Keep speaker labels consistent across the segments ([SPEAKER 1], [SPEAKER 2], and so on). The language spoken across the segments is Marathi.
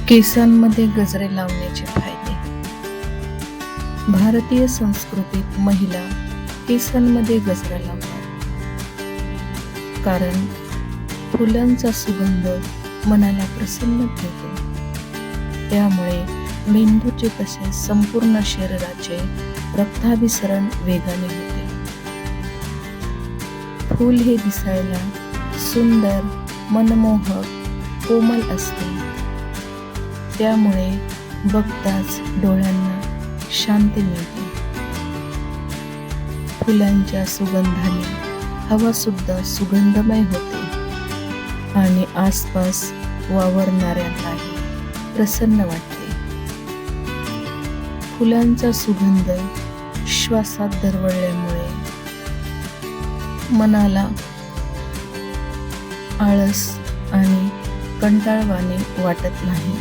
[SPEAKER 1] केसांमध्ये गजरे लावण्याचे फायदे. भारतीय संस्कृतीत महिला केसांमध्ये गजरा लावतात, कारण फुलांचा सुगंध मनाला प्रसन्न ठेवतो. त्यामुळे मेंदूचे तसेच संपूर्ण शरीराचे रक्ताभिसरण वेगाने होते. फूल हे दिसायला सुंदर, मनमोहक, कोमल असते. त्यामुळे बघताच डोळ्यांना शांती मिळते. फुलांच्या सुगंधाने हवा सुद्धा सुगंधमय होते आणि आसपास वावरणाऱ्यांनाही प्रसन्न वाटते. फुलांचा सुगंध श्वासात दरवळल्यामुळे मनाला आळस आणि कंटाळवाणे वाटत नाही.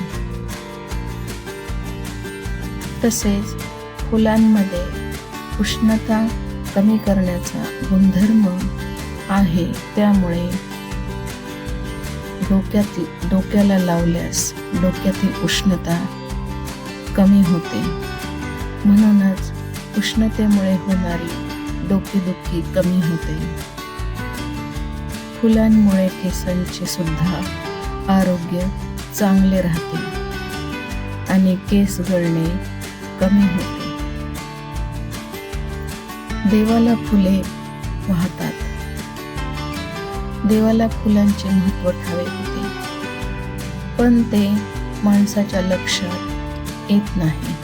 [SPEAKER 1] तसेच फुलांमध्ये उष्णता कमी करण्याचा गुणधर्म आहे. त्यामुळे डोक्याला लावल्यास डोक्यातील उष्णता कमी होते. म्हणूनच उष्णतेमुळे होणारी डोकेदुखी कमी होते. फुलांमुळे केसांचे सुद्धा आरोग्य चांगले राहते आणि केस गळणे कमी होते. देवाला फुले वाहतात. देवाला फुलांचे महत्त्व ठावे होते, पण ते माणसाच्या लक्षात येत नाही.